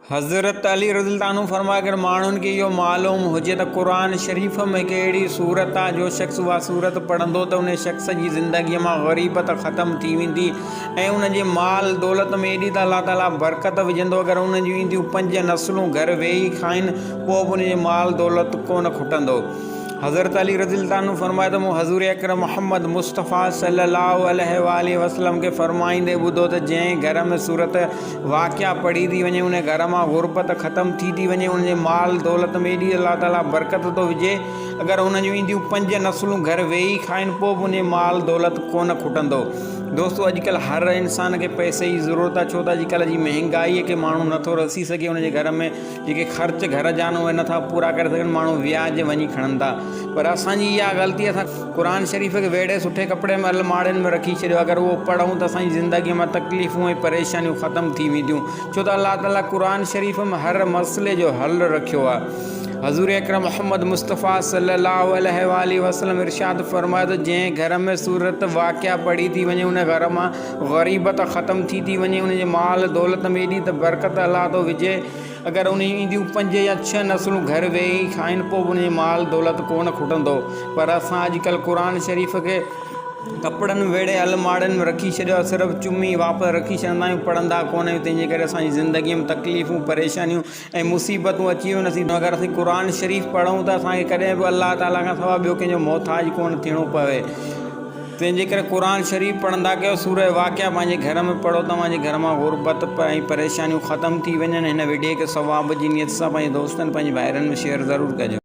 हज़रत अली रज़ियल्लाहु अन्हु फरमाया अगर माण्हुनि खे इहो मालूम हुजे त क़ुरान शरीफ़ में कहिड़ी सूरत आहे जो शख़्स उहा सूरत पढ़ंदो त उन शख़्स जी ज़िंदगीअ मां ग़रीबत ख़तमु थी वेंदी ऐं उन जे माल दौलत में एॾी त अल्लाह ताला बरकत विझंदो। अगरि उन जूं ईंदियूं 5 नस्लूं घर वेही खाइनि पोइ बि उन जे माल दौलत कोन खुटंदो। हज़रत अली रज़ियल्लाहु अन्हु फरमाया त मूं हज़ूर अकरम मोहम्मद मुस्तफ़ा सल्लल्लाहु अलैहि वसल्लम खे फरमाईंदे ॿुधो त जंहिं घर में सूरत वाक़िया पढ़ी थी वञे उन घर मां ग़ुरबत ख़तमु थी वञे, उन जे माल दौलत में एॾी अल्लाह ताला बरकत थो विझे। अगरि उन जूं ईंदियूं 5 नस्लूं घर वेही खाइनि पोइ बि उन माल दौलत कोन खुटंदो। दोस्तों अॼुकल्ह हर इंसान खे पैसे जी ज़रूरत आहे, छो त अॼुकल्ह जी महांगाई खे माण्हू नथो रसी सघे। उन जे घर में जेके ख़र्च घर जा आहिनि उहे नथा पूरा करे सघनि, माण्हू व्याज वञी खणनि था। पर असांजी इहा ग़लती, असां क़ुरान शरीफ़ खे वेड़े सुठे कपिड़े में अलमारियुनि में रखी छॾियो। अगरि उहो पढ़ूं त असांजी ज़िंदगीअ में तकलीफ़ूं ऐं परेशानियूं ख़तमु थी वेंदियूं, छो त अल्लाह ताला क़ुरान शरीफ़ में हर मसइले जो हल रखियो आहे। हज़ूर अकरम मोहम्मद मुस्तफ़ा सल्लल्लाहु अलैहि वसल्लम इरशाद फरमायो त जंहिं घर में सूरत वाक़िया पढ़ी थी वञे उन घर मां ग़रीबत ख़तमु थी वञे, उन जे माल दौलत में एॾी त बरकत अल्लाह थो विझे। अगरि उन ईंदियूं 5 या 6 नस्लूं घर वेही खाइनि पोइ बि उन जे माल दौलत कोन खुटंदो। पर असां अॼुकल्ह क़ुरान शरीफ़ खे कपिड़नि वेड़े अलमारियुनि में रखी छॾियो आहे, सिर्फ़ु चुमी वापसि रखी छॾंदा आहियूं, पढ़ंदा कोन आहियूं। तंहिंजे करे असांजी ज़िंदगीअ में तकलीफ़ूं परेशानियूं ऐं मुसीबतूं अची वञनि नसीब। अगरि असीं क़ुरान शरीफ़ पढ़ूं त असांखे कॾहिं बि अल्लाह ताला खां सवाइ ॿियो कंहिंजो मोहताज कोन थियणो पवे। तंहिंजे करे क़ुरान शरीफ़ पढ़ंदा कयो, सूरह वाक़िया पंहिंजे घर में पढ़ो, तव्हांजे घर मां ग़ुरबत ऐं परेशानियूं ख़तमु थी वञनि। हिन वीडियो खे सवाब जी नियत सां पंहिंजे दोस्तनि पंहिंजे भाइरनि में शेयर ज़रूरु कजो।